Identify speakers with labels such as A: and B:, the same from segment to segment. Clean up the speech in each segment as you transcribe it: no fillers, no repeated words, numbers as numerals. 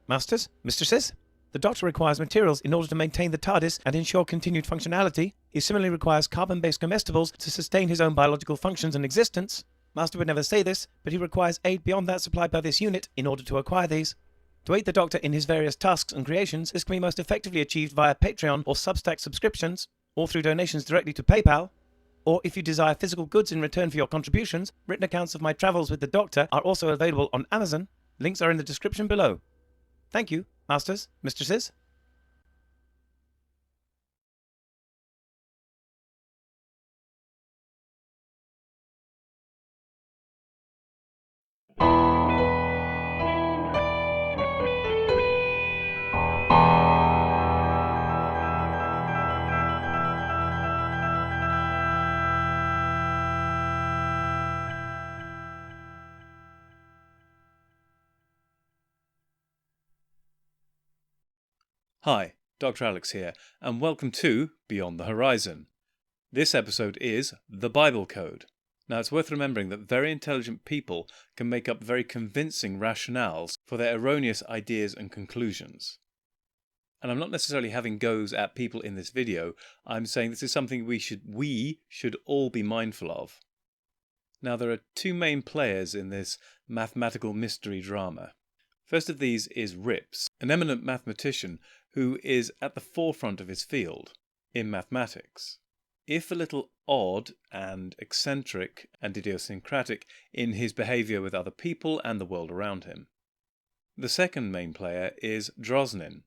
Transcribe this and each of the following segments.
A: Masters, mistresses, the Doctor requires materials in order to maintain the TARDIS and ensure continued functionality. He similarly requires carbon-based comestibles to sustain his own biological functions and existence. Master would never say this, but he requires aid beyond that supplied by this unit in order to acquire these. To aid the Doctor in his various tasks and creations, this can be most effectively achieved via Patreon or Substack subscriptions, or through donations directly to PayPal. Or if you desire physical goods in return for your contributions, written accounts of my travels with the Doctor are also available on Amazon. Links are in the description below. Thank you, masters, mistresses.
B: Hi, Dr. Alex here, and welcome to Beyond the Horizon. This episode is The Bible Code. Now, it's worth remembering that very intelligent people can make up very convincing rationales for their erroneous ideas and conclusions. And I'm not necessarily having goes at people in this video. I'm saying this is something we should all be mindful of. Now, there are two main players in this mathematical mystery drama. First of these is Rips, an eminent mathematician who is at the forefront of his field, in mathematics. If a little odd and eccentric and idiosyncratic in his behaviour with other people and the world around him. The second main player is Drosnin,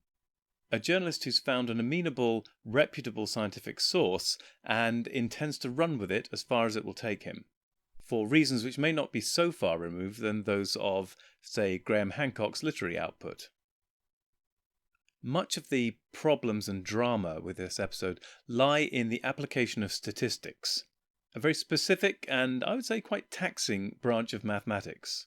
B: a journalist who's found an amenable, reputable scientific source and intends to run with it as far as it will take him, for reasons which may not be so far removed than those of, say, Graham Hancock's literary output. Much of the problems and drama with this episode lie in the application of statistics, a very specific and, I would say, quite taxing branch of mathematics.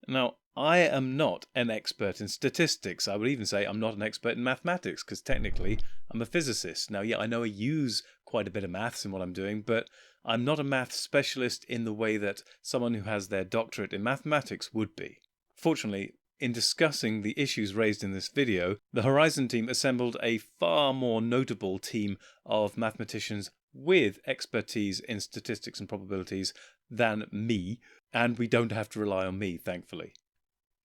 B: Now, I am not an expert in statistics. I would even say I'm not an expert in mathematics, because technically I'm a physicist. Now, yeah, I know I use quite a bit of maths in what I'm doing, but I'm not a math specialist in the way that someone who has their doctorate in mathematics would be. Fortunately, in discussing the issues raised in this video, the Horizon team assembled a far more notable team of mathematicians with expertise in statistics and probabilities than me, and we don't have to rely on me, thankfully.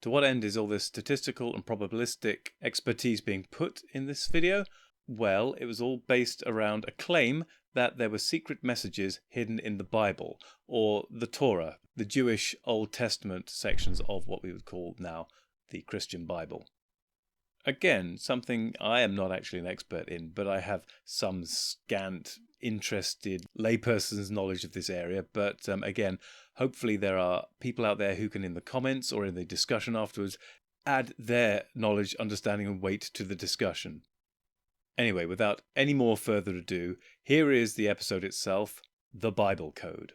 B: To what end is all this statistical and probabilistic expertise being put in this video? Well, it was all based around a claim that there were secret messages hidden in the Bible, or the Torah, the Jewish Old Testament sections of what we would call now the Christian Bible. Again, something I am not actually an expert in, but I have some scant, interested layperson's knowledge of this area. But again, hopefully there are people out there who can, in the comments or in the discussion afterwards, add their knowledge, understanding and weight to the discussion. Anyway, without any more further ado, here is the episode itself, The Bible Code.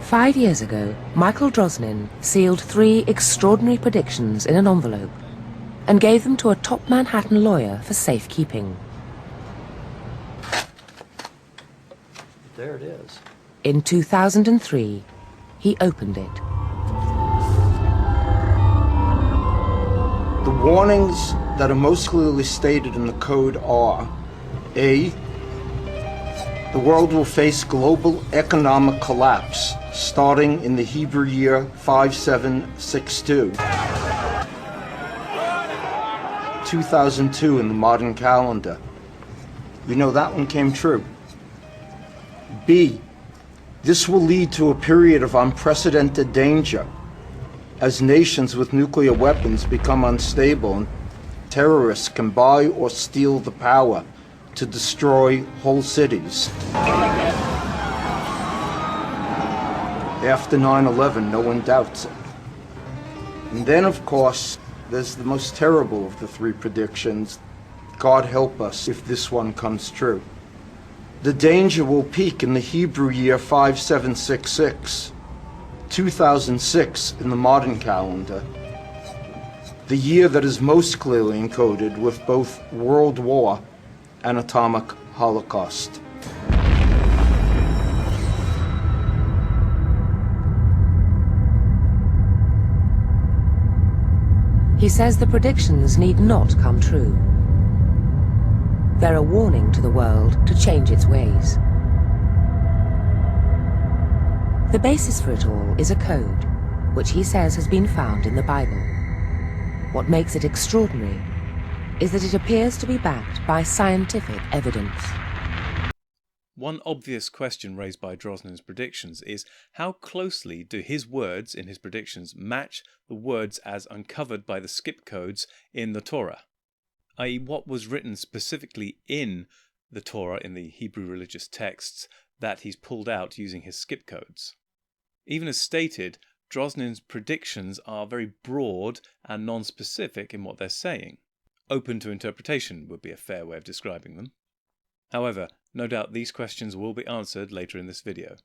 C: "5 years ago, Michael Drosnin sealed 3 extraordinary predictions in an envelope and gave them to a top Manhattan lawyer for safekeeping.
D: There it is.
C: In 2003, he opened it.
E: The warnings that are most clearly stated in the code are: A, the world will face global economic collapse starting in the Hebrew year 5762. 2002 in the modern calendar. You know, that one came true. B, this will lead to a period of unprecedented danger as nations with nuclear weapons become unstable and terrorists can buy or steal the power to destroy whole cities. After 9/11, no one doubts it. And then, of course, there's the most terrible of the 3 predictions. God help us if this one comes true. The danger will peak in the Hebrew year 5766, 2006 in the modern calendar, the year that is most clearly encoded with both World War and atomic holocaust.
C: says the predictions need not come true. They're a warning to the world to change its ways. The basis for it all is a code, which he says has been found in the Bible. What makes it extraordinary is that it appears to be backed by scientific evidence.
B: One obvious question raised by Drosnin's predictions is how closely do his words in his predictions match the words as uncovered by the skip codes in the Torah, i.e. what was written specifically in the Torah in the Hebrew religious texts that he's pulled out using his skip codes. Even as stated, Drosnin's predictions are very broad and non-specific in what they're saying. Open to interpretation would be a fair way of describing them. However, no doubt these questions will be answered later in this video.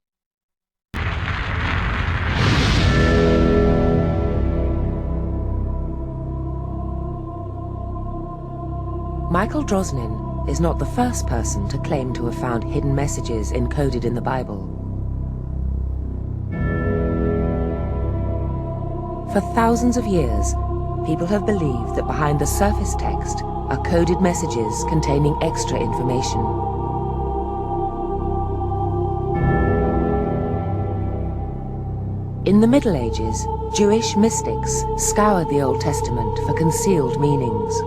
C: Michael Drosnin is not the first person to claim to have found hidden messages encoded in the Bible. For thousands of years, people have believed that behind the surface text are coded messages containing extra information. In the Middle Ages, Jewish mystics scoured the Old Testament for concealed meanings.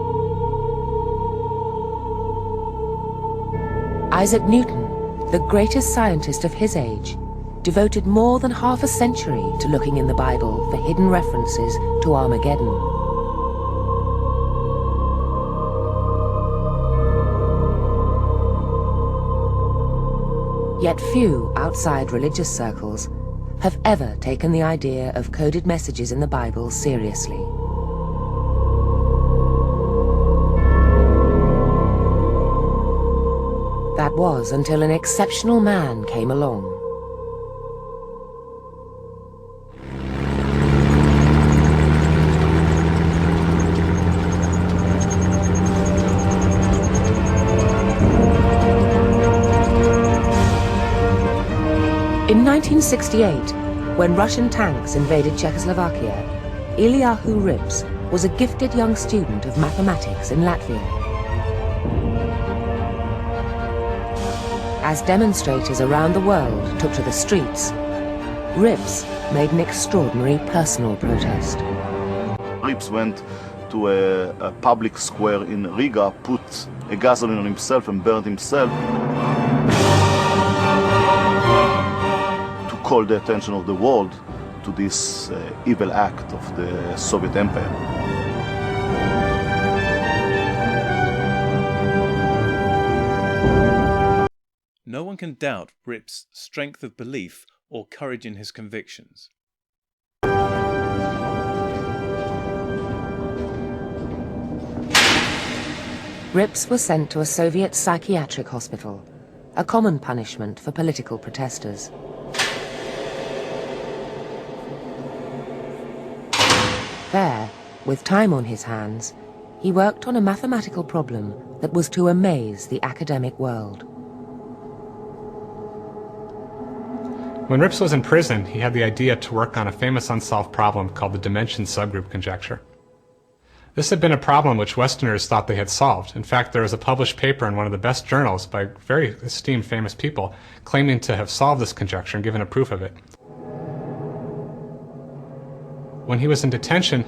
C: Isaac Newton, the greatest scientist of his age, devoted more than half a century to looking in the Bible for hidden references to Armageddon. Yet few outside religious circles have ever taken the idea of coded messages in the Bible seriously. That was until an exceptional man came along. In 1968, when Russian tanks invaded Czechoslovakia, Eliyahu Rips was a gifted young student of mathematics in Latvia. As demonstrators around the world took to the streets, Rips made an extraordinary personal protest.
F: Rips went to a public square in Riga, put a gasoline on himself and burned himself. Call the attention of the world to this evil act of the Soviet Empire.
B: No one can doubt Rip's strength of belief or courage in his convictions.
C: Rips was sent to a Soviet psychiatric hospital, a common punishment for political protesters. There, with time on his hands, he worked on a mathematical problem that was to amaze the academic world.
G: When Rips was in prison, he had the idea to work on a famous unsolved problem called the dimension subgroup conjecture. This had been a problem which Westerners thought they had solved. In fact, there was a published paper in one of the best journals by very esteemed famous people claiming to have solved this conjecture and given a proof of it. When he was in detention,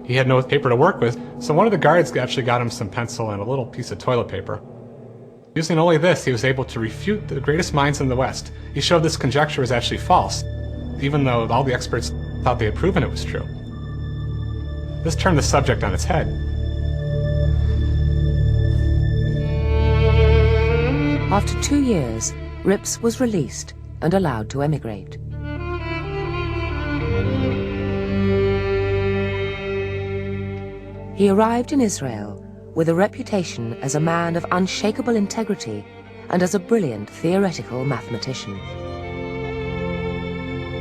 G: he had no paper to work with, so one of the guards actually got him some pencil and a little piece of toilet paper. Using only this, he was able to refute the greatest minds in the West. He showed this conjecture was actually false, even though all the experts thought they had proven it was true. This turned the subject on its head.
C: After 2 years, Rips was released and allowed to emigrate. He arrived in Israel with a reputation as a man of unshakable integrity and as a brilliant theoretical mathematician.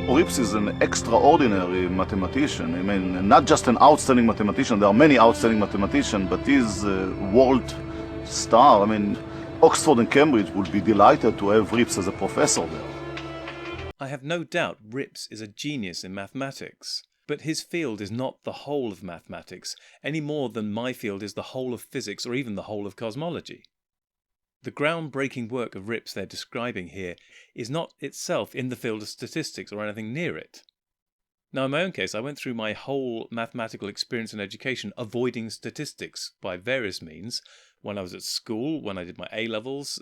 F: Rips is an extraordinary mathematician. I mean, not just an outstanding mathematician. There are many outstanding mathematicians, but he's a world star. I mean, Oxford and Cambridge would be delighted to have Rips as a professor there.
B: I have no doubt Rips is a genius in mathematics. But his field is not the whole of mathematics, any more than my field is the whole of physics or even the whole of cosmology. The groundbreaking work of Rips they're describing here is not itself in the field of statistics or anything near it. Now, in my own case, I went through my whole mathematical experience and education avoiding statistics by various means. When I was at school, when I did my A-levels,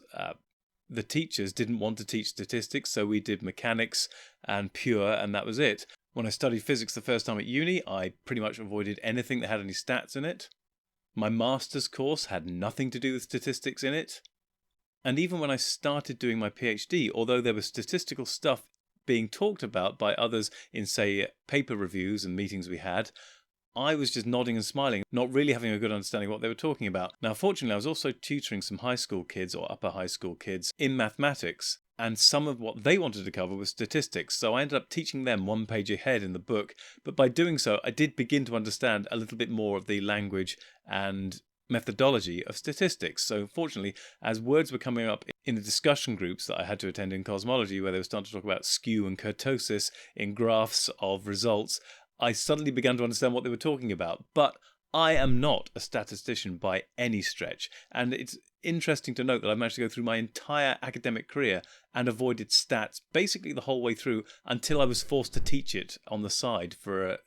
B: the teachers didn't want to teach statistics, so we did mechanics and pure, and that was it. When I studied physics the first time at uni, I pretty much avoided anything that had any stats in it. My master's course had nothing to do with statistics in it. And even when I started doing my PhD, although there was statistical stuff being talked about by others in, say, paper reviews and meetings we had, I was just nodding and smiling, not really having a good understanding of what they were talking about. Now, fortunately, I was also tutoring some high school kids or upper high school kids in mathematics, and some of what they wanted to cover was statistics, so I ended up teaching them one page ahead in the book, but by doing so, I did begin to understand a little bit more of the language and methodology of statistics. So fortunately, as words were coming up in the discussion groups that I had to attend in cosmology, where they were starting to talk about skew and kurtosis in graphs of results, I suddenly began to understand what they were talking about. But I am not a statistician by any stretch, and it's interesting to note that I managed to go through my entire academic career and avoided stats basically the whole way through until I was forced to teach it on the side for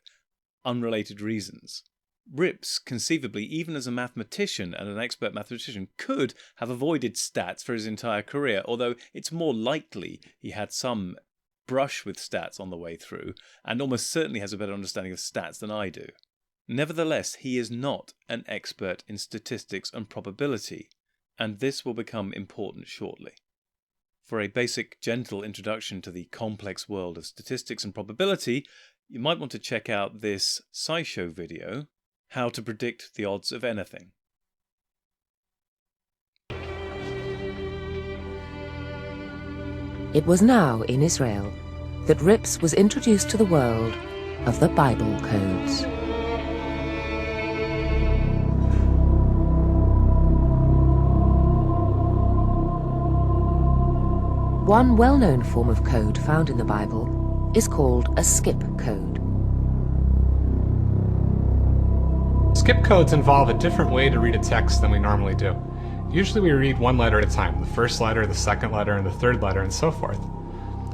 B: unrelated reasons. Rips, conceivably, even as a mathematician and an expert mathematician, could have avoided stats for his entire career, although it's more likely he had some brush with stats on the way through, and almost certainly has a better understanding of stats than I do. Nevertheless, he is not an expert in statistics and probability, and this will become important shortly. For a basic, gentle introduction to the complex world of statistics and probability, you might want to check out this SciShow video, How to Predict the Odds of Anything.
C: It was now in Israel that Rips was introduced to the world of the Bible codes. One well-known form of code found in the Bible is called a skip code.
G: Skip codes involve a different way to read a text than we normally do. Usually we read one letter at a time, the first letter, the second letter, and the third letter, and so forth.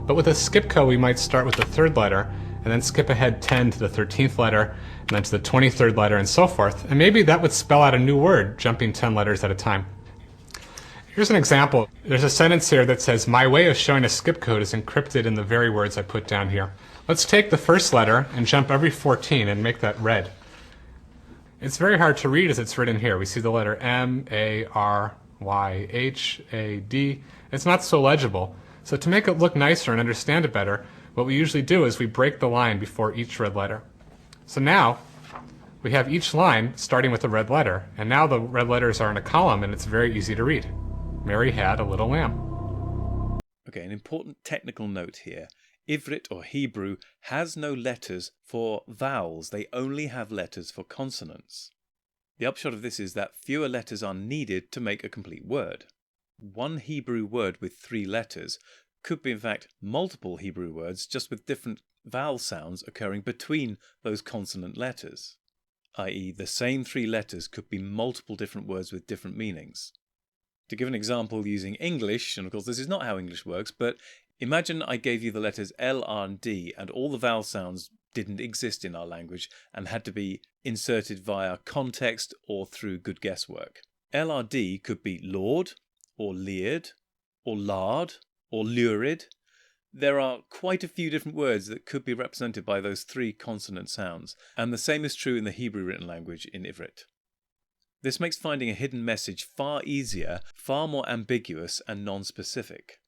G: But with a skip code, we might start with the third letter, and then skip ahead 10 to the 13th letter, and then to the 23rd letter, and so forth. And maybe that would spell out a new word, jumping 10 letters at a time. Here's an example. There's a sentence here that says, "My way of showing a skip code is encrypted in the very words I put down here." Let's take the first letter and jump every 14 and make that red. It's very hard to read as it's written here. We see the letter M, A, R, Y, H, A, D. It's not so legible. So to make it look nicer and understand it better, what we usually do is we break the line before each red letter. So now we have each line starting with a red letter, and now the red letters are in a column and it's very easy to read. Mary had a little lamb.
B: Okay, an important technical note here. Ivrit or Hebrew has no letters for vowels, they only have letters for consonants. The upshot of this is that fewer letters are needed to make a complete word. One Hebrew word with 3 letters could be in fact multiple Hebrew words just with different vowel sounds occurring between those consonant letters, i.e. the same 3 letters could be multiple different words with different meanings. To give an example using English, and of course this is not how English works, but imagine I gave you the letters L, R and D and all the vowel sounds didn't exist in our language and had to be inserted via context or through good guesswork. LRD could be Lord, or leered, or lard, or lurid. There are quite a few different words that could be represented by those 3 consonant sounds, and the same is true in the Hebrew written language in Ivrit. This makes finding a hidden message far easier, far more ambiguous and non-specific.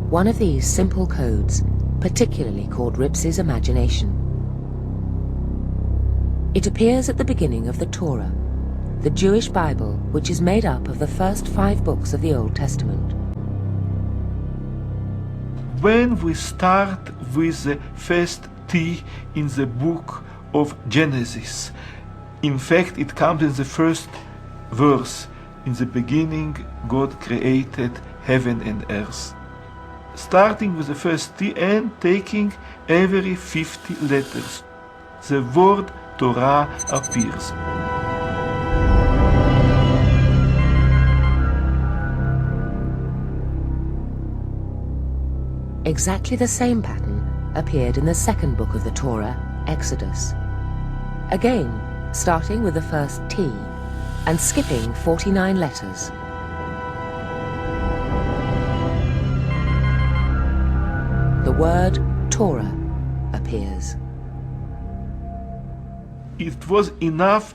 C: One of these simple codes particularly caught Rips's imagination. It appears at the beginning of the Torah, the Jewish Bible, which is made up of the first 5 books of the Old Testament.
H: When we start with the first T in the book of Genesis, in fact it comes in the first verse, In the beginning, God created heaven and earth. Starting with the first T and taking every 50 letters, the word Torah appears.
C: Exactly the same pattern appeared in the second book of the Torah, Exodus. Again, starting with the first T and skipping 49 letters. The word Torah appears.
H: It was enough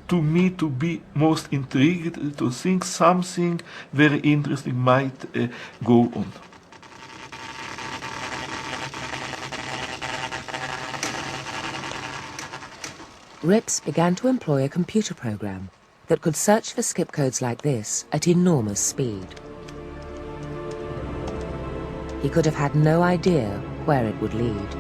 H: to me to be most intrigued, to think something very interesting might go on.
C: Rips began to employ a computer program that could search for skip codes like this at enormous speed. He could have had no idea where it would lead.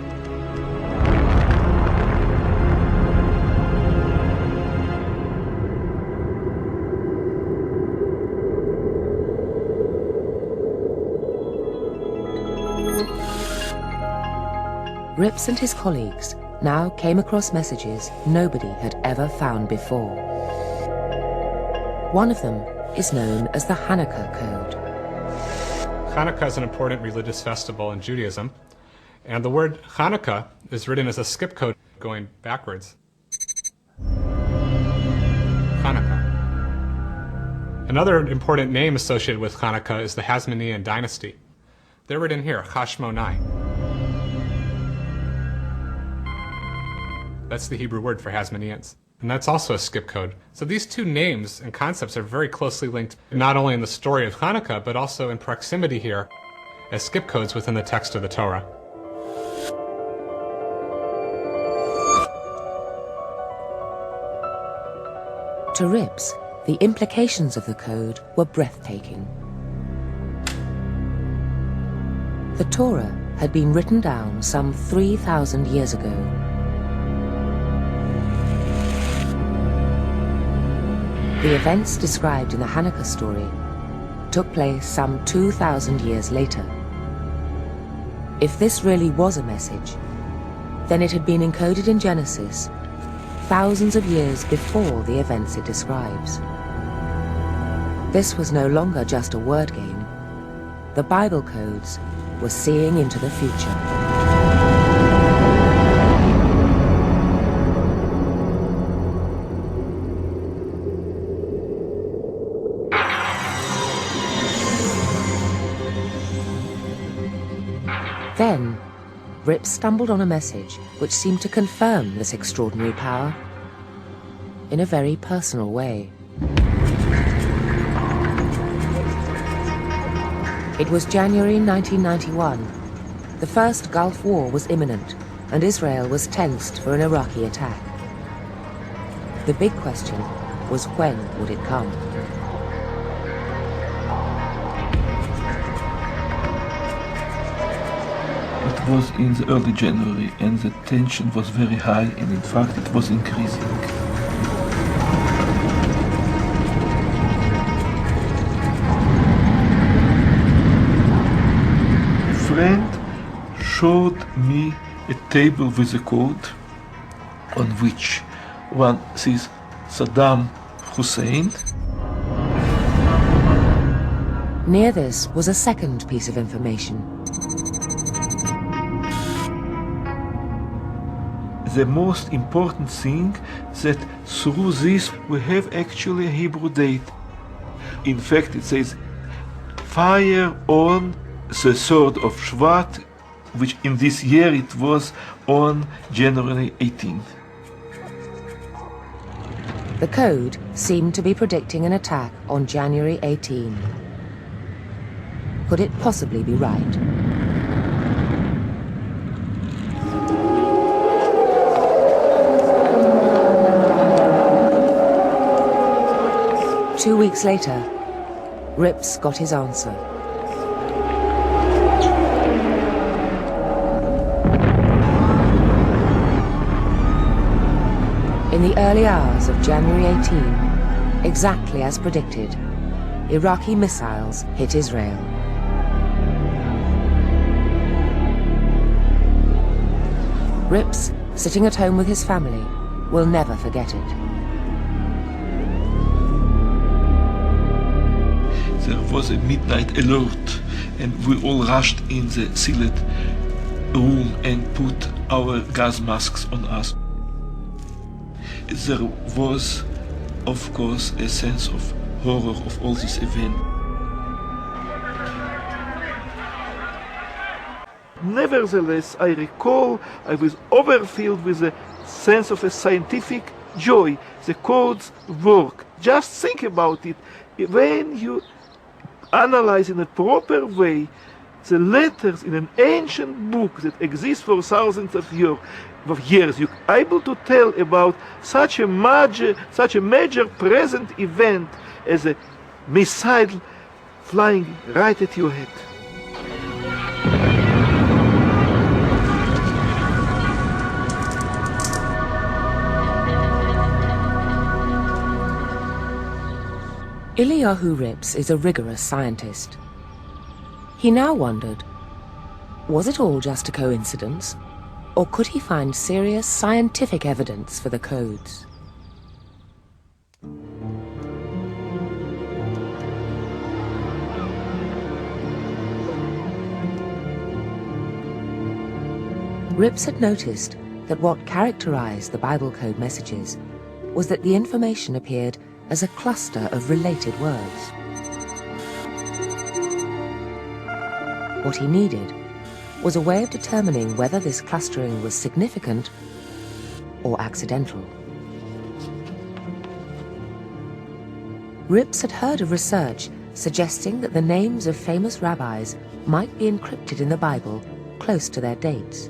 C: Rips and his colleagues now came across messages nobody had ever found before. One of them is known as the Hanukkah Code.
G: Hanukkah is an important religious festival in Judaism, and the word Hanukkah is written as a skip code going backwards. Hanukkah. Another important name associated with Hanukkah is the Hasmonean dynasty. They're written here, Hashmonai. That's the Hebrew word for Hasmoneans. And that's also a skip code. So these two names and concepts are very closely linked, not only in the story of Hanukkah, but also in proximity here as skip codes within the text of the Torah.
C: To Rips, the implications of the code were breathtaking. The Torah had been written down some 3,000 years ago. The events described in the Hanukkah story took place some 2,000 years later. If this really was a message, then it had been encoded in Genesis thousands of years before the events it describes. This was no longer just a word game. The Bible codes were seeing into the future. Then, Rip stumbled on a message which seemed to confirm this extraordinary power in a very personal way. It was January 1991. The first Gulf War was imminent, and Israel was tensed for an Iraqi attack. The big question was, when would it come?
H: It was in the early January, and the tension was very high, and in fact it was increasing. A friend showed me a table with a code on which one sees Saddam Hussein.
C: Near this was a second piece of information.
H: The most important thing that through this we have actually a Hebrew date. In fact, it says fire on the 3rd of Shvat, which in this year it was on January 18th.
C: The code seemed to be predicting an attack on January 18. Could it possibly be right? Two weeks later, Rips got his answer. In the early hours of January 18, Exactly as predicted, Iraqi missiles hit Israel. Rips, sitting at home with his family, will never forget it.
H: There was a midnight alert, and we all rushed in the sealed room and put our gas masks on us. There was, of course, a sense of horror of all this event. Nevertheless, I recall I was overfilled with a sense of a scientific joy. The codes work. Just think about it. When you analyze in a proper way the letters in an ancient book that exists for thousands of years, you're able to tell about such a major present event as a missile flying right at your head.
C: Eliyahu Rips is a rigorous scientist. He now wondered, was it all just a coincidence, or could he find serious scientific evidence for the codes? Rips had noticed that what characterized the Bible code messages was that the information appeared as a cluster of related words. What he needed was a way of determining whether this clustering was significant or accidental. Rips had heard of research suggesting that the names of famous rabbis might be encrypted in the Bible close to their dates.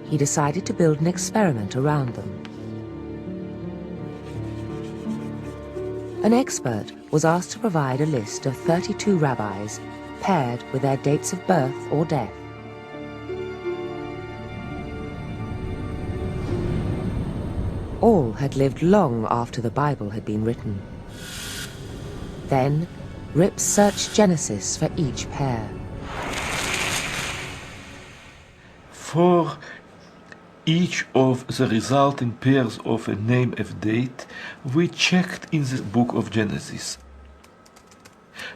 C: He decided to build an experiment around them. An expert was asked to provide a list of 32 rabbis paired with their dates of birth or death. All had lived long after the Bible had been written. Then, Rips searched Genesis for each pair.
H: For each of the resulting pairs of a name and date, we checked in the book of Genesis.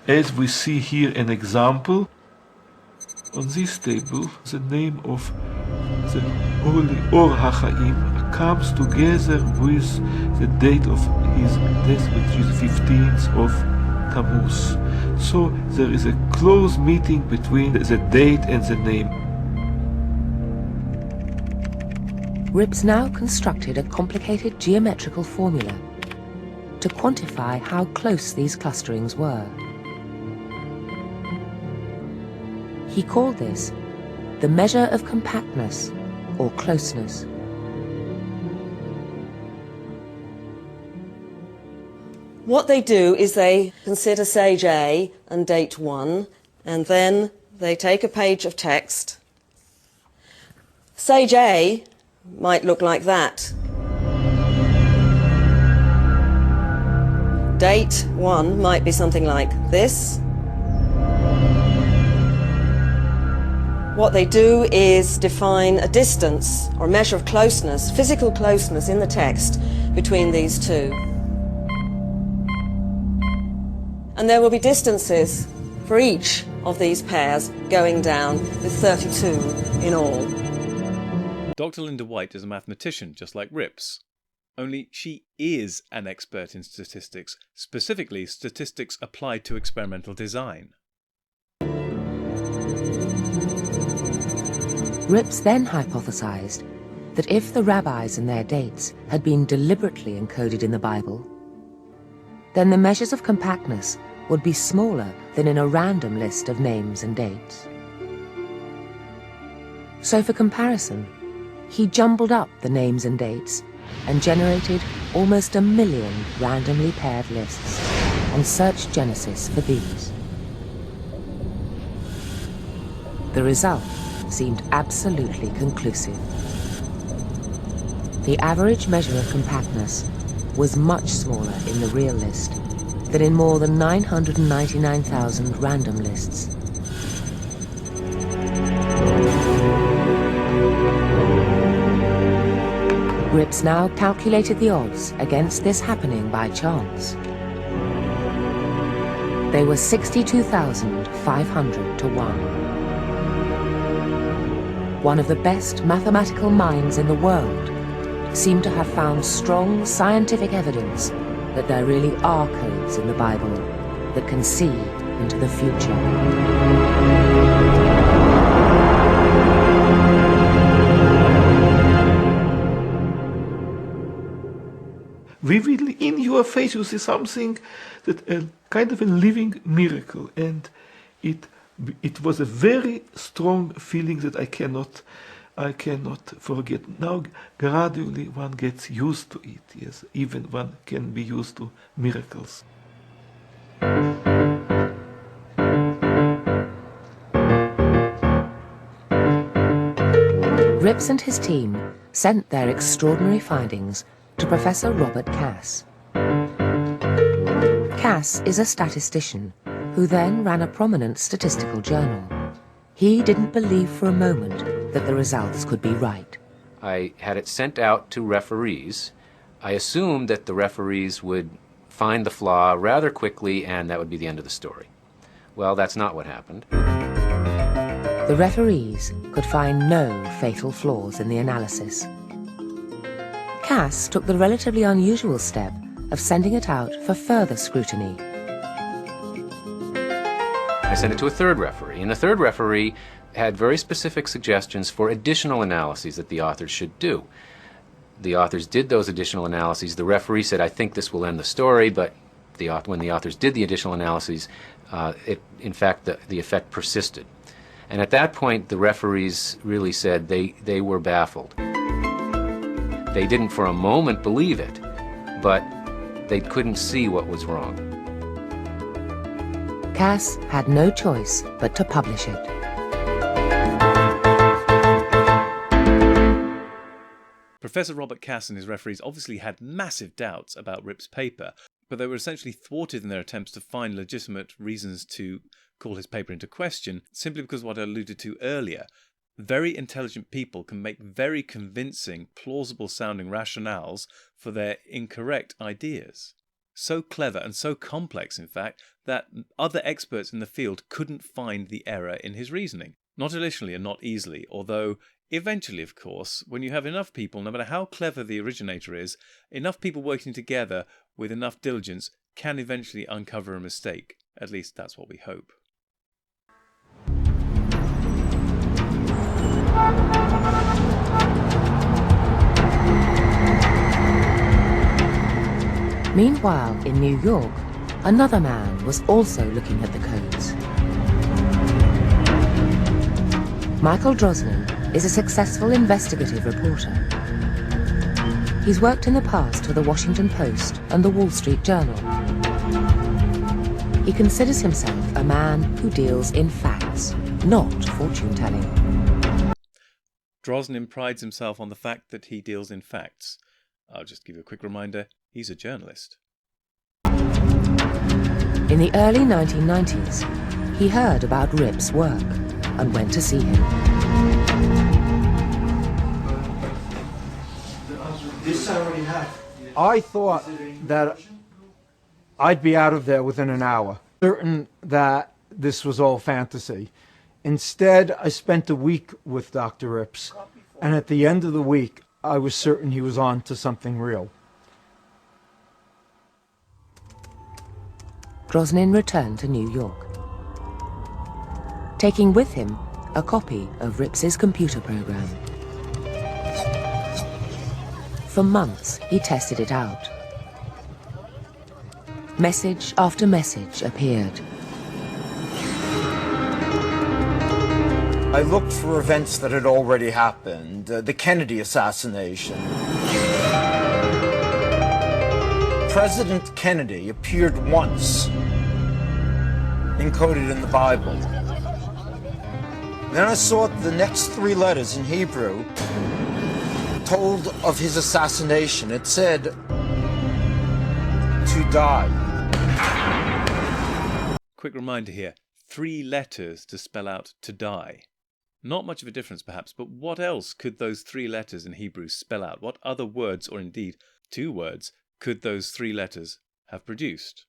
H: As we see here an example, on this table, the name of the Holy Or HaChaim comes together with the date of his death, which is 15th of Tammuz. So there is a close meeting between the date and the name.
C: Rips now constructed a complicated geometrical formula to quantify how close these clusterings were. He called this the measure of compactness or closeness.
I: What they do is they consider Sage A and date 1, and then they take a page of text. Sage A might look like that. Date 1 might be something like this. What they do is define a distance or measure of closeness, physical closeness in the text between these two. And there will be distances for each of these pairs going down with 32 in all.
B: Dr. Linda White is a mathematician just like Rips. Only she is an expert in statistics, specifically statistics applied to experimental design.
C: Rips then hypothesized that if the rabbis and their dates had been deliberately encoded in the Bible, then the measures of compactness would be smaller than in a random list of names and dates. So for comparison, he jumbled up the names and dates and generated almost 1 million randomly paired lists and searched Genesis for these. The result seemed absolutely conclusive. The average measure of compactness was much smaller in the real list than in more than 999,000 random lists. Rips now calculated the odds against this happening by chance. They were 62,500 to 1. One of the best mathematical minds in the world seemed to have found strong scientific evidence that there really are codes in the Bible that can see into the future.
H: Vividly in your face you see something that a kind of a living miracle, and it was a very strong feeling that I cannot forget. Now gradually one gets used to it, yes, even one can be used to miracles.
C: Rips and his team sent their extraordinary findings to Professor Robert Cass. Cass is a statistician who then ran a prominent statistical journal. He didn't believe for a moment that the results could be right.
J: I had it sent out to referees. I assumed that the referees would find the flaw rather quickly and that would be the end of the story. Well, that's not what happened.
C: The referees could find no fatal flaws in the analysis. Cass took the relatively unusual step of sending it out for further scrutiny.
J: I sent it to a third referee, and the third referee had very specific suggestions for additional analyses that the authors should do. The authors did those additional analyses. The referee said, I think this will end the story, but when the authors did the additional analyses, in fact, the effect persisted. And at that point, the referees really said they were baffled. They didn't for a moment believe it, but they couldn't see what was wrong.
C: Cass had no choice but to publish it.
B: Professor Robert Cass and his referees obviously had massive doubts about Rip's paper, but they were essentially thwarted in their attempts to find legitimate reasons to call his paper into question, simply because of what I alluded to earlier. Very intelligent people can make very convincing, plausible-sounding rationales for their incorrect ideas. So clever and so complex, in fact, that other experts in the field couldn't find the error in his reasoning. Not initially and not easily, although eventually, of course, when you have enough people, no matter how clever the originator is, enough people working together with enough diligence can eventually uncover a mistake. At least that's what we hope.
C: Meanwhile, in New York, another man was also looking at the codes. Michael Drosnin is a successful investigative reporter. He's worked in the past for the Washington Post and the Wall Street Journal. He considers himself a man who deals in facts, not fortune-telling.
B: Drosnin prides himself on the fact that he deals in facts. I'll just give you a quick reminder, he's a journalist.
C: In the early 1990s, he heard about Rip's work and went to see him.
E: This I already have. I thought that I'd be out of there within an hour, certain that this was all fantasy. Instead, I spent a week with Dr. Rips, and at the end of the week, I was certain he was on to something real.
C: Drosnin returned to New York, taking with him a copy of Rips's computer program. For months, he tested it out. Message after message appeared.
E: I looked for events that had already happened, the Kennedy assassination. President Kennedy appeared once, encoded in the Bible. Then I saw the next three letters in Hebrew told of his assassination. It said, to die.
B: Quick reminder here, 3 letters to spell out to die. Not much of a difference perhaps, but what else could those 3 letters in Hebrew spell out? What other words, or indeed 2 words, could those 3 letters have produced?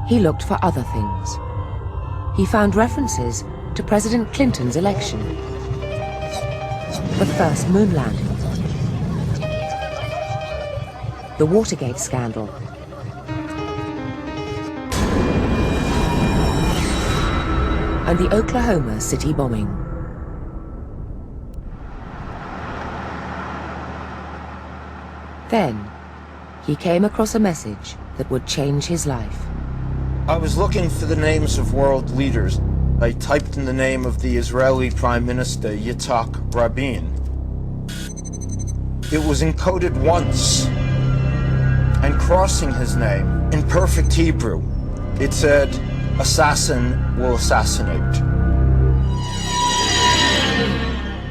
C: He looked for other things. He found references to President Clinton's election, the first moon landing, the Watergate scandal, and the Oklahoma City bombing. Then, he came across a message that would change his life.
E: I was looking for the names of world leaders. I typed in the name of the Israeli Prime Minister, Yitzhak Rabin. It was encoded once, and crossing his name, in perfect Hebrew, it said, "Assassin will assassinate."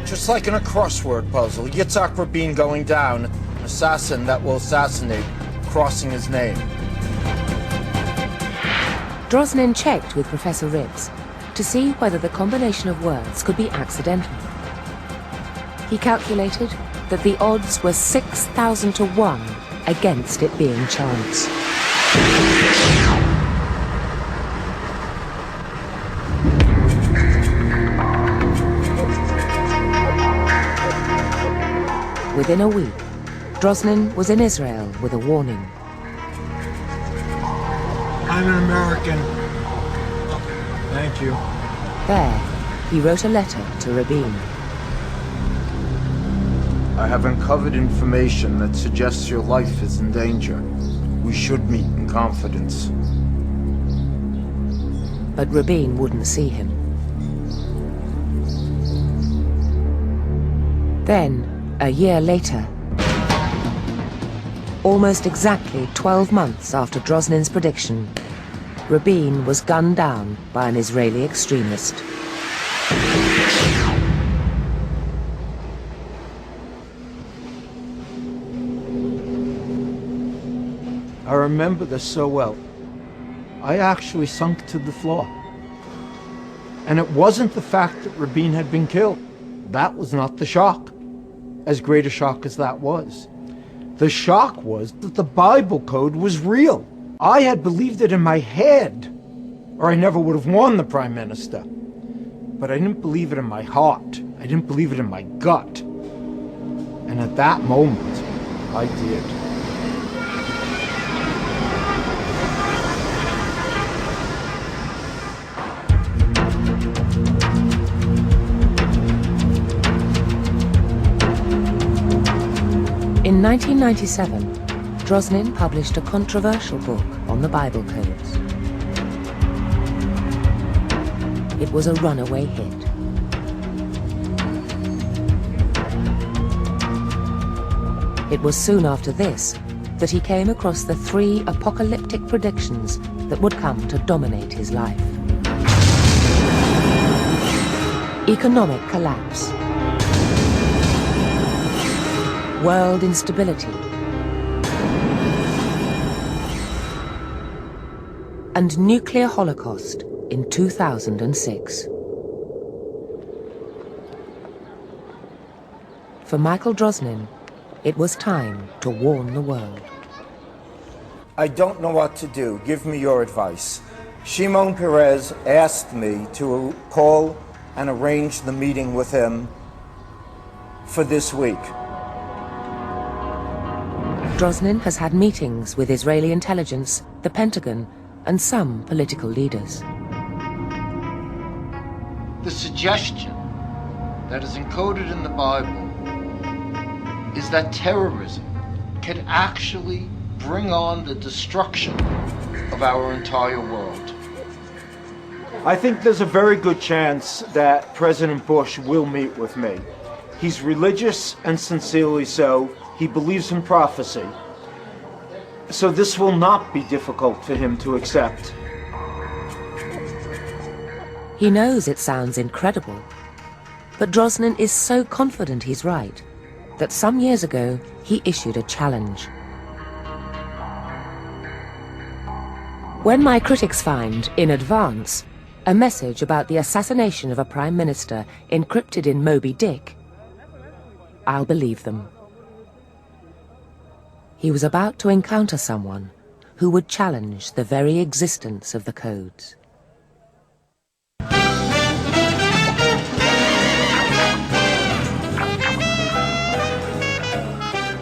E: Just like in a crossword puzzle, Yitzhak Rabin going down, assassin that will assassinate, crossing his name.
C: Drosnin checked with Professor Ribbs to see whether the combination of words could be accidental. He calculated that the odds were 6,000 to 1 against it being chance. Within a week, Drosnin was in Israel with a warning.
E: I'm an American. Thank you.
C: There, he wrote a letter to Rabin.
E: I have uncovered information that suggests your life is in danger. We should meet in confidence.
C: But Rabin wouldn't see him. Then, a year later, almost exactly 12 months after Drosnin's prediction, Rabin was gunned down by an Israeli extremist.
E: I remember this so well. I actually sunk to the floor. And it wasn't the fact that Rabin had been killed. That was not the shock, as great a shock as that was. The shock was that the Bible code was real. I had believed it in my head, or I never would have won the Prime Minister. But I didn't believe it in my heart. I didn't believe it in my gut. And at that moment, I did.
C: In 1997, Drosnin published a controversial book on the Bible codes. It was a runaway hit. It was soon after this that he came across the 3 apocalyptic predictions that would come to dominate his life. Economic collapse, world instability, and nuclear holocaust in 2006. For Michael Drosnin, it was time to warn the world.
E: I don't know what to do. Give me your advice. Shimon Peres asked me to call and arrange the meeting with him for this week.
C: Drosnin has had meetings with Israeli intelligence, the Pentagon, and some political leaders.
E: The suggestion that is encoded in the Bible is that terrorism can actually bring on the destruction of our entire world. I think there's a very good chance that President Bush will meet with me. He's religious and sincerely so. He believes in prophecy. So this will not be difficult for him to accept.
C: He knows it sounds incredible, but Drosnin is so confident he's right that some years ago he issued a challenge. When my critics find, in advance, a message about the assassination of a Prime Minister encrypted in Moby Dick, I'll believe them. He was about to encounter someone who would challenge the very existence of the codes.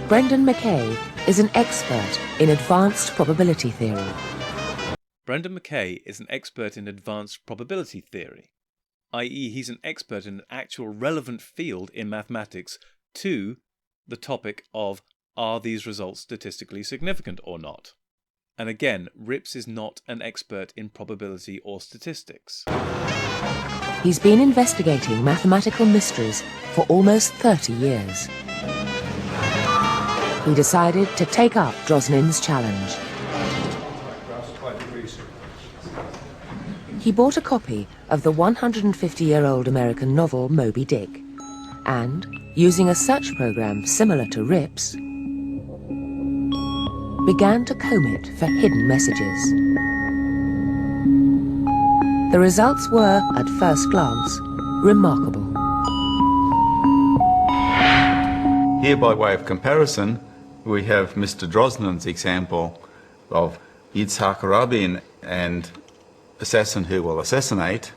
C: Brendan Mackay is an expert in advanced probability theory.
B: Brendan Mackay is an expert in advanced probability theory, i.e. he's an expert in an actual relevant field in mathematics to the topic of are these results statistically significant or not? And again, Rips is not an expert in probability or statistics.
C: He's been investigating mathematical mysteries for almost 30 years. He decided to take up Drosnin's challenge. He bought a copy of the 150-year-old American novel Moby Dick and, using a search program similar to Rips, began to comb it for hidden messages. The results were, at first glance, remarkable.
K: Here, by way of comparison, we have Mr. Drosnin's example of Yitzhak Rabin and assassin who will assassinate.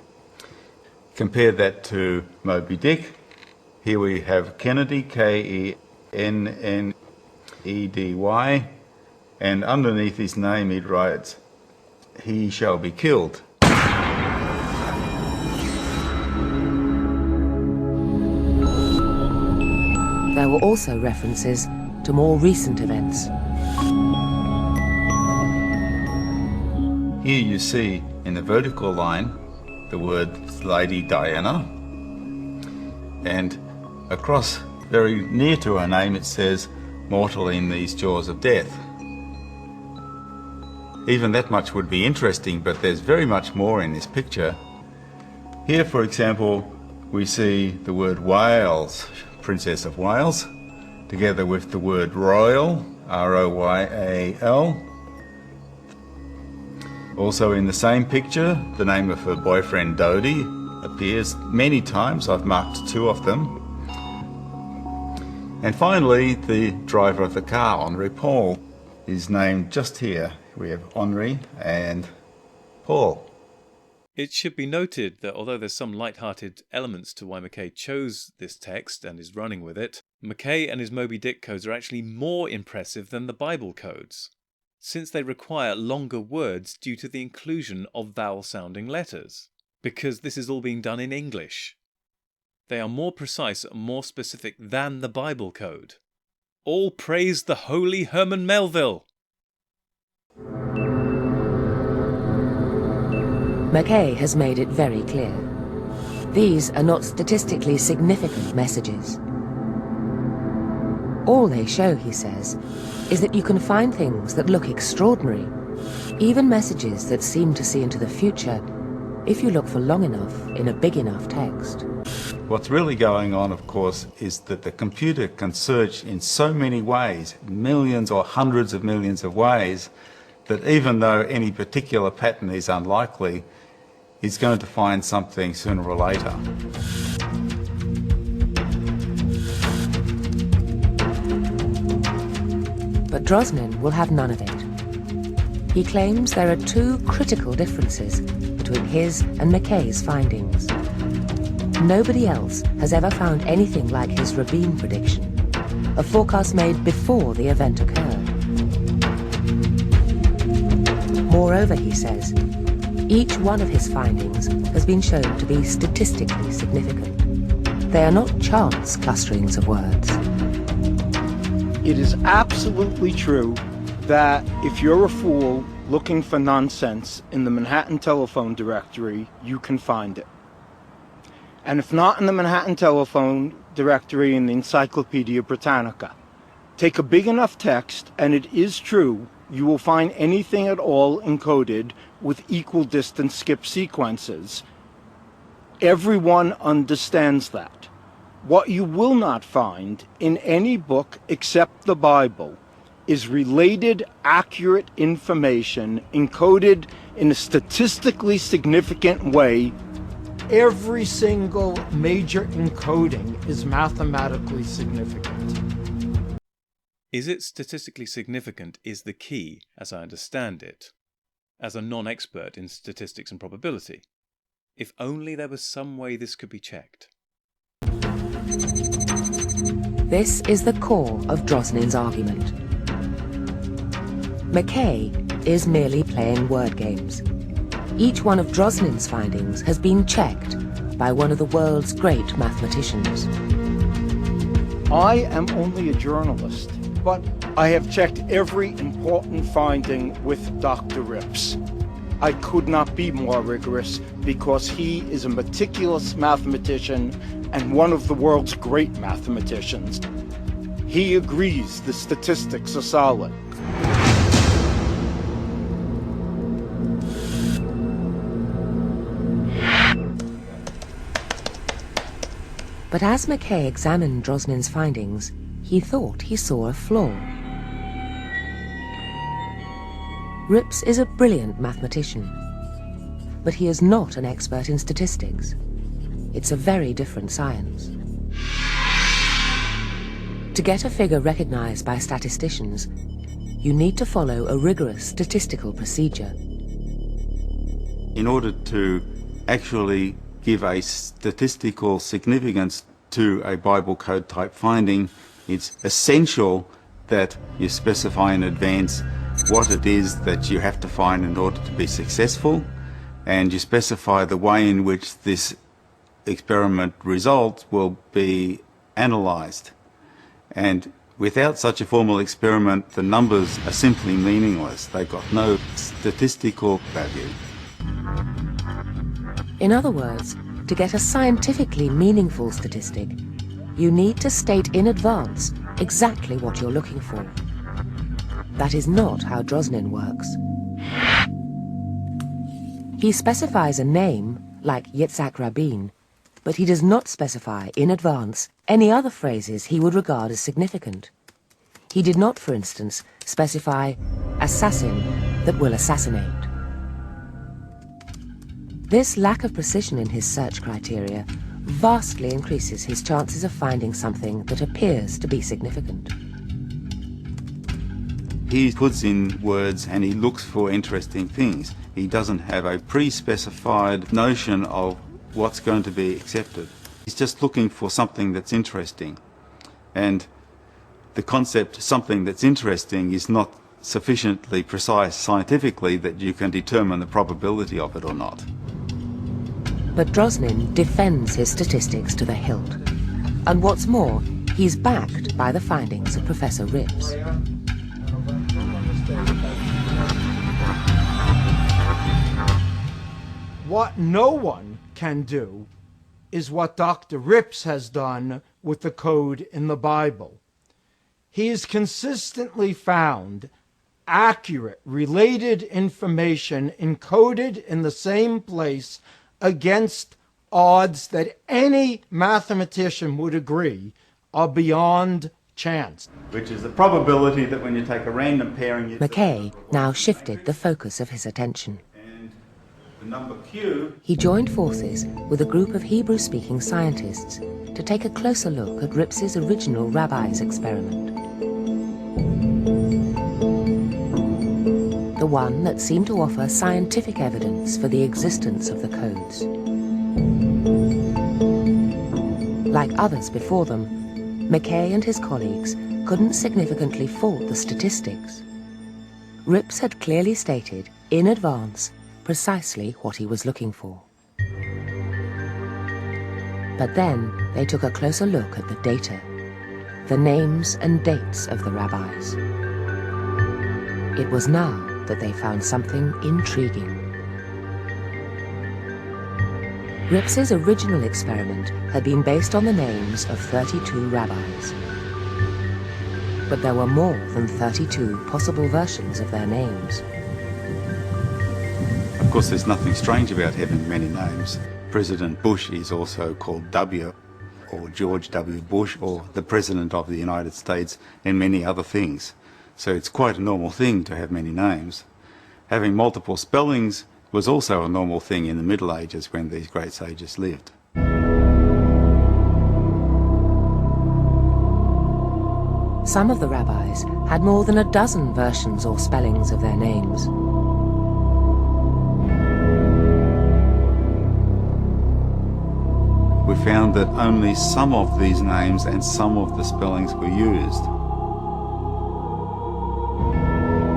K: Compare that to Moby Dick. Here we have Kennedy, Kennedy, and underneath his name he writes, "He shall be killed."
C: There were also references to more recent events.
K: Here you see in the vertical line the word Lady Diana, and across very near to her name it says "mortal in these jaws of death." Even that much would be interesting, but there's very much more in this picture. Here, for example, we see the word Wales, Princess of Wales, together with the word royal, R-O-Y-A-L. Also in the same picture, the name of her boyfriend Dodi appears many times. I've marked 2 of them. And finally, the driver of the car, Henri Paul, is named just here. We have Henri and Paul.
B: It should be noted that although there's some light-hearted elements to why Mackay chose this text and is running with it, Mackay and his Moby Dick codes are actually more impressive than the Bible codes, since they require longer words due to the inclusion of vowel-sounding letters, because this is all being done in English. They are more precise and more specific than the Bible code. All praise the holy Herman Melville!
C: Mackay has made it very clear. These are not statistically significant messages. All they show, he says, is that you can find things that look extraordinary, even messages that seem to see into the future, if you look for long enough in a big enough text.
K: What's really going on, of course, is that the computer can search in so many ways, millions or hundreds of millions of ways, that even though any particular pattern is unlikely, it's going to find something sooner or later.
C: But Drosnin will have none of it. He claims there are 2 critical differences between his and Mackay's findings. Nobody else has ever found anything like his Rabin prediction, a forecast made before the event occurred. Moreover, he says, each one of his findings has been shown to be statistically significant. They are not chance clusterings of words.
E: It is absolutely true that if you're a fool looking for nonsense in the Manhattan telephone directory, you can find it. And if not in the Manhattan telephone directory, in the Encyclopedia Britannica, take a big enough text, and it is true, you will find anything at all encoded with equal distance skip sequences. Everyone understands that. What you will not find in any book except the Bible is related, accurate information encoded in a statistically significant way. Every single major encoding is mathematically significant.
B: Is it statistically significant is the key, as I understand it, as a non-expert in statistics and probability. If only there was some way this could be checked.
C: This is the core of Drosnin's argument. Mackay is merely playing word games. Each one of Drosnin's findings has been checked by one of the world's great mathematicians.
E: I am only a journalist, but I have checked every important finding with Dr. Rips. I could not be more rigorous because he is a meticulous mathematician and one of the world's great mathematicians. He agrees the statistics are solid.
C: But as Mackay examined Drosnin's findings, he thought he saw a flaw. Rips is a brilliant mathematician, but he is not an expert in statistics. It's a very different science. To get a figure recognized by statisticians, you need to follow a rigorous statistical procedure.
K: In order to actually give a statistical significance to a Bible code type finding, it's essential that you specify in advance what it is that you have to find in order to be successful, and you specify the way in which this experiment result will be analysed. And without such a formal experiment, the numbers are simply meaningless. They've got no statistical value.
C: In other words, to get a scientifically meaningful statistic, you need to state in advance exactly what you're looking for. That is not how Drosnin works. He specifies a name, like Yitzhak Rabin, but he does not specify in advance any other phrases he would regard as significant. He did not, for instance, specify assassin that will assassinate. This lack of precision in his search criteria vastly increases his chances of finding something that appears to be significant.
K: He puts in words and he looks for interesting things. He doesn't have a pre-specified notion of what's going to be accepted. He's just looking for something that's interesting. And the concept something that's interesting is not sufficiently precise scientifically that you can determine the probability of it or not.
C: But Drosnin defends his statistics to the hilt. And what's more, he's backed by the findings of Professor Rips.
E: What no one can do is what Dr. Rips has done with the code in the Bible. He has consistently found accurate, related information encoded in the same place against odds that any mathematician would agree are beyond chance.
K: Which is the probability that when you take a random pairing...
C: Mackay now shifted the focus of his attention.
K: And the number Q...
C: He joined forces with a group of Hebrew-speaking scientists to take a closer look at Rips's original rabbi's experiment. The one that seemed to offer scientific evidence for the existence of the codes. Like others before them, Mackay and his colleagues couldn't significantly fault the statistics. Rips had clearly stated, in advance, precisely what he was looking for. But then they took a closer look at the data, the names and dates of the rabbis. It was now that they found something intriguing. Rips's original experiment had been based on the names of 32 rabbis. But there were more than 32 possible versions of their names.
K: Of course, there's nothing strange about having many names. President Bush is also called W. or George W. Bush or the President of the United States and many other things. So it's quite a normal thing to have many names. Having multiple spellings was also a normal thing in the Middle Ages when these great sages lived.
C: Some of the rabbis had more than a dozen versions or spellings of their names.
K: We found that only some of these names and some of the spellings were used.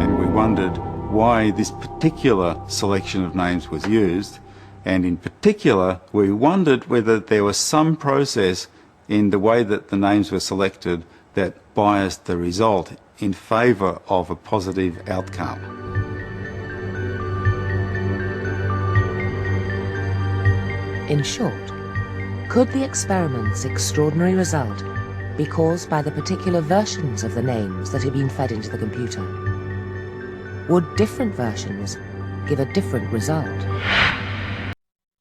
K: And we wondered why this particular selection of names was used, and in particular we wondered whether there was some process in the way that the names were selected that biased the result in favour of a positive outcome.
C: In short, could the experiment's extraordinary result be caused by the particular versions of the names that had been fed into the computer? Would different versions give a different result?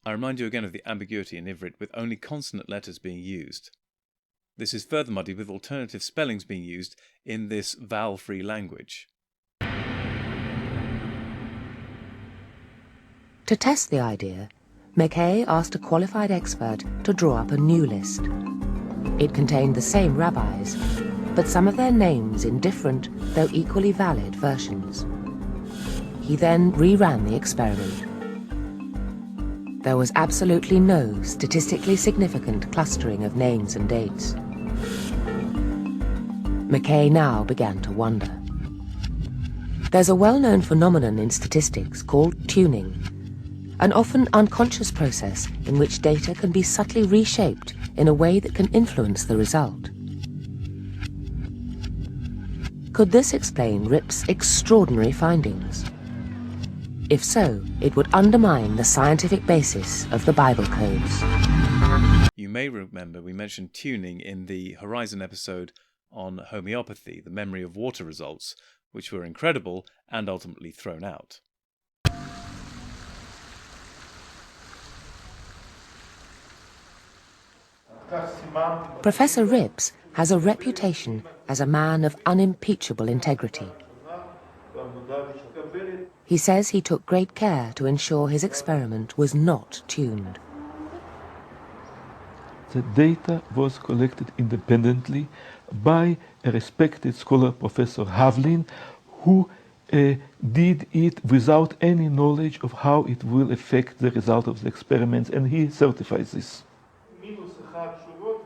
B: I remind you again of the ambiguity in Ivrit with only consonant letters being used. This is further muddied with alternative spellings being used in this vowel-free language.
C: To test the idea, McKay asked a qualified expert to draw up a new list. It contained the same rabbis, but some of their names in different, though equally valid, versions. He then reran the experiment. There was absolutely no statistically significant clustering of names and dates. McKay now began to wonder. There's a well-known phenomenon in statistics called tuning, an often unconscious process in which data can be subtly reshaped in a way that can influence the result. Could this explain Rip's extraordinary findings? If so, it would undermine the scientific basis of the Bible codes.
B: You may remember we mentioned tuning in the Horizon episode on homeopathy, the memory of water results, which were incredible and ultimately thrown out.
C: Professor Rips has a reputation as a man of unimpeachable integrity. He says he took great care to ensure his experiment was not tuned.
H: The data was collected independently by a respected scholar, Professor Havlin, who did it without any knowledge of how it will affect the result of the experiments, and he certifies this.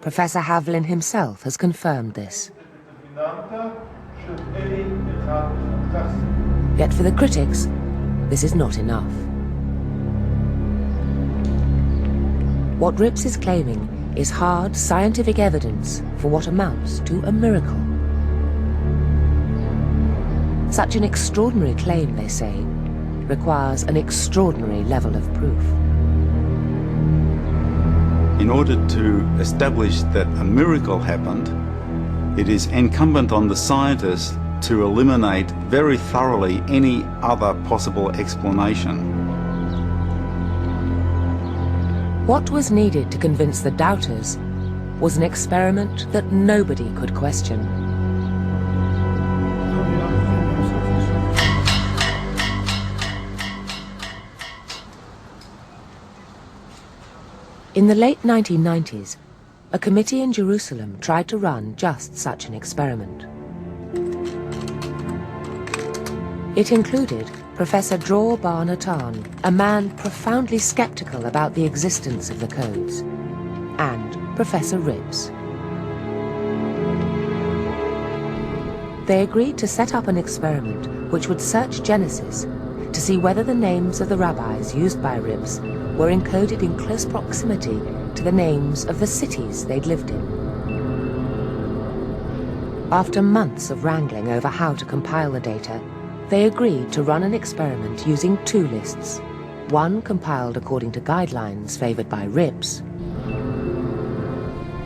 C: Professor Havlin himself has confirmed this. Yet for the critics, this is not enough. What Rips is claiming is hard scientific evidence for what amounts to a miracle. Such an extraordinary claim, they say, requires an extraordinary level of proof.
K: In order to establish that a miracle happened, it is incumbent on the scientists to eliminate very thoroughly any other possible explanation.
C: What was needed to convince the doubters was an experiment that nobody could question. In the late 1990s, a committee in Jerusalem tried to run just such an experiment. It included Professor Dror Bar Natan, a man profoundly skeptical about the existence of the codes, and Professor Rips. They agreed to set up an experiment which would search Genesis to see whether the names of the rabbis used by Rips were encoded in close proximity to the names of the cities they'd lived in. After months of wrangling over how to compile the data, they agreed to run an experiment using two lists, one compiled according to guidelines favoured by Rips,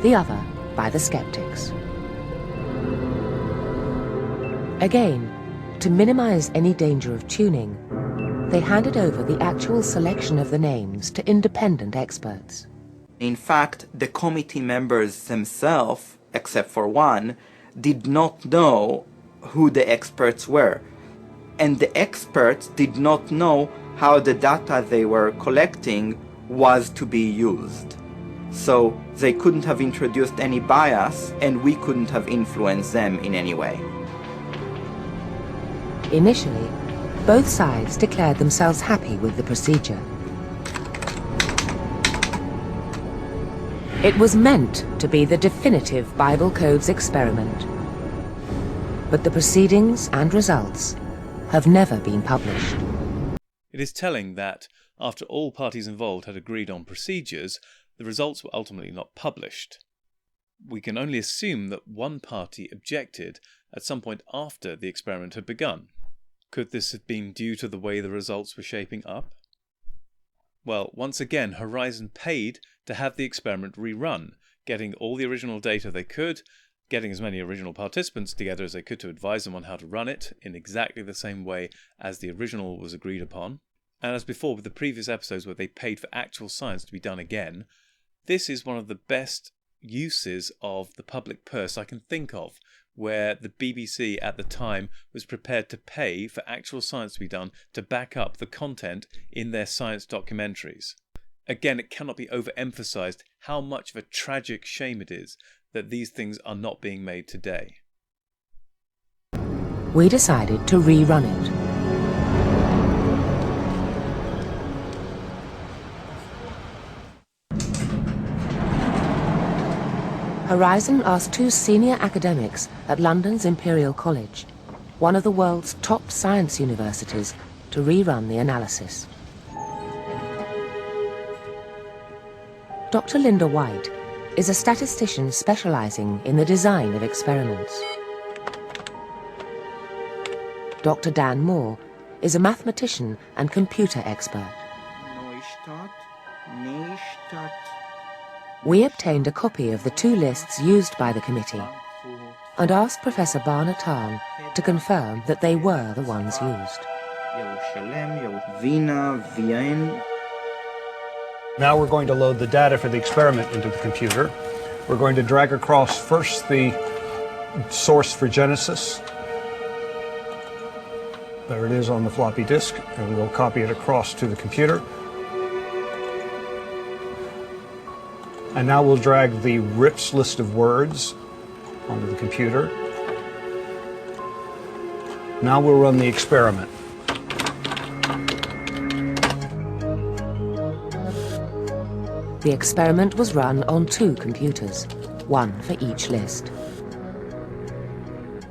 C: the other by the skeptics. Again, to minimise any danger of tuning, they handed over the actual selection of the names to independent experts.
E: In fact, the committee members themselves, except for one, did not know who the experts were. And the experts did not know how the data they were collecting was to be used. So they couldn't have introduced any bias, and we couldn't have influenced them in any way.
C: Initially, both sides declared themselves happy with the procedure. It was meant to be the definitive Bible Codes experiment. But the proceedings and results have never been published.
B: It is telling that, after all parties involved had agreed on procedures, the results were ultimately not published. We can only assume that one party objected at some point after the experiment had begun. Could this have been due to the way the results were shaping up? Well, once again, Horizon paid to have the experiment rerun, getting all the original data they could, getting as many original participants together as they could to advise them on how to run it in exactly the same way as the original was agreed upon. And as before with the previous episodes where they paid for actual science to be done again, this is one of the best uses of the public purse I can think of, where the BBC at the time was prepared to pay for actual science to be done to back up the content in their science documentaries. Again, it cannot be overemphasized how much of a tragic shame it is that these things are not being made today.
C: We decided to rerun it. Horizon asked two senior academics at London's Imperial College, one of the world's top science universities, to rerun the analysis. Dr. Linda White is a statistician specializing in the design of experiments. Dr. Dan Moore is a mathematician and computer expert. We obtained a copy of the two lists used by the committee and asked Professor Barna Tarn to confirm that they were the ones used.
L: Now we're going to load the data for the experiment into the computer. We're going to drag across first the source for Genesis. There it is on the floppy disk, and we'll copy it across to the computer. And now we'll drag the RIPS list of words onto the computer. Now we'll run the experiment.
C: The experiment was run on two computers, one for each list.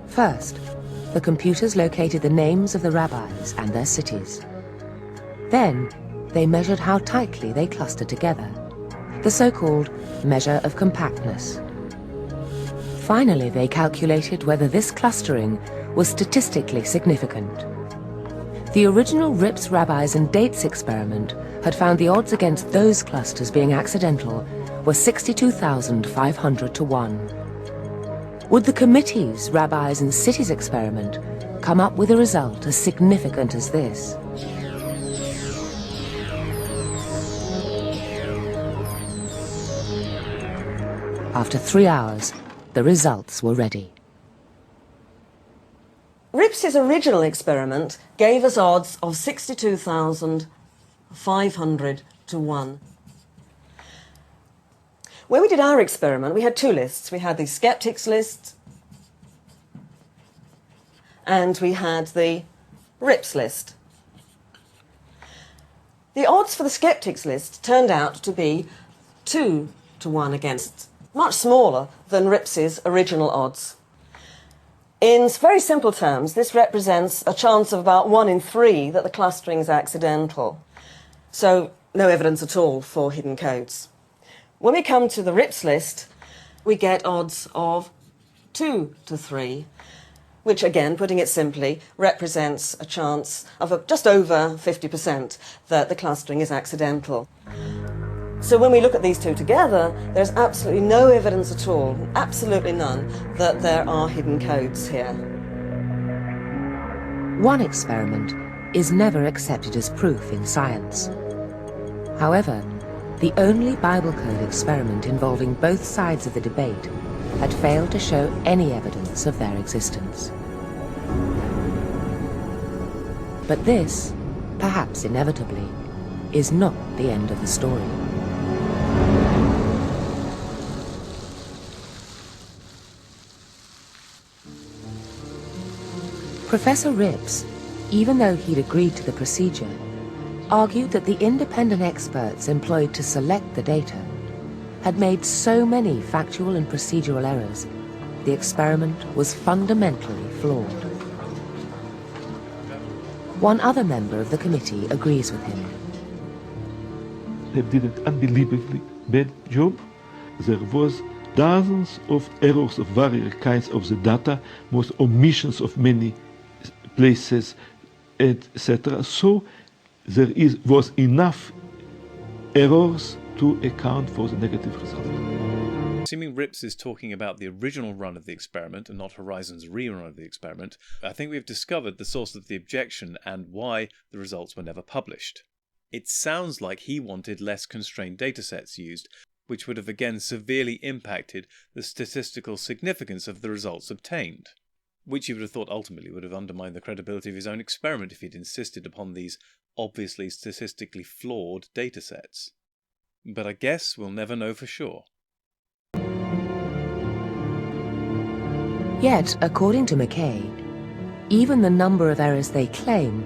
C: First, the computers located the names of the rabbis and their cities. Then, they measured how tightly they clustered together, the so-called measure of compactness. Finally, they calculated whether this clustering was statistically significant. The original RIPS Rabbis and Dates experiment had found the odds against those clusters being accidental were 62,500 to 1. Would the committee's Rabbis and Cities experiment come up with a result as significant as this? After 3 hours, the results were ready.
I: RIPS's original experiment gave us odds of 62,500 to 1. When we did our experiment, we had two lists. We had the skeptics list and we had the RIPS list. The odds for the skeptics list turned out to be 2 to 1 against, much smaller than RIPS's original odds. In very simple terms, this represents a chance of about 1 in 3 that the clustering is accidental. So no evidence at all for hidden codes. When we come to the RIPS list, we get odds of 2 to 3, which again, putting it simply, represents a chance of just over 50% that the clustering is accidental. So when we look at these two together, there's absolutely no evidence at all, absolutely none, that there are hidden codes here.
C: One experiment is never accepted as proof in science. However, the only Bible code experiment involving both sides of the debate had failed to show any evidence of their existence. But this, perhaps inevitably, is not the end of the story. Professor Rips, even though he'd agreed to the procedure, argued that the independent experts employed to select the data had made so many factual and procedural errors, the experiment was fundamentally flawed. One other member of the committee agrees with him.
H: They did an unbelievably bad job. There was dozens of errors of various kinds of the data, most omissions of many places, etc. So there was enough errors to account for the negative result.
B: Assuming Rips is talking about the original run of the experiment and not Horizon's rerun of the experiment, I think we've discovered the source of the objection and why the results were never published. It sounds like he wanted less constrained datasets used, which would have again severely impacted the statistical significance of the results obtained, which you would have thought ultimately would have undermined the credibility of his own experiment if he'd insisted upon these obviously statistically flawed datasets. But I guess we'll never know for sure.
C: Yet, according to McKay, even the number of errors they claim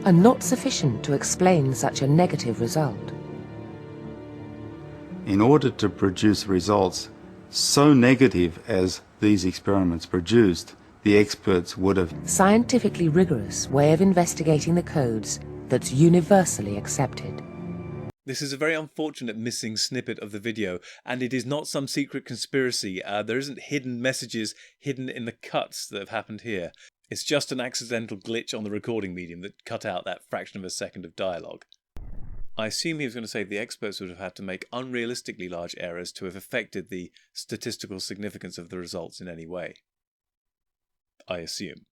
C: are not sufficient to explain such a negative result.
K: In order to produce results so negative as these experiments produced, the experts would have
C: Scientifically rigorous way of investigating the codes that's universally accepted.
B: This is a very unfortunate missing snippet of the video, and it is not some secret conspiracy. There isn't hidden messages hidden in the cuts that have happened here. It's just an accidental glitch on the recording medium that cut out that fraction of a second of dialogue. I assume he was going to say the experts would have had to make unrealistically large errors to have affected the statistical significance of the results in any way. I assume.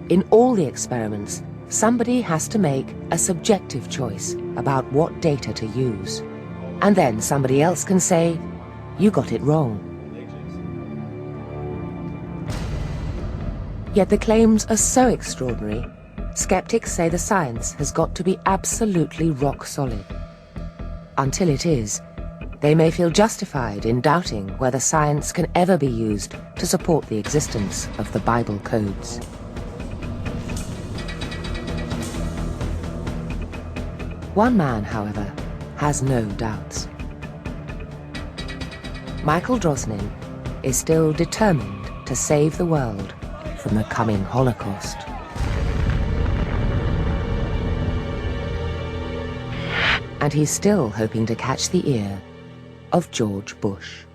C: In all the experiments, somebody has to make a subjective choice about what data to use. And then somebody else can say, you got it wrong. Yet the claims are so extraordinary, skeptics say the science has got to be absolutely rock solid. Until it is, they may feel justified in doubting whether science can ever be used to support the existence of the Bible codes. One man, however, has no doubts. Michael Drosnin is still determined to save the world from the coming Holocaust. And he's still hoping to catch the ear of George Bush.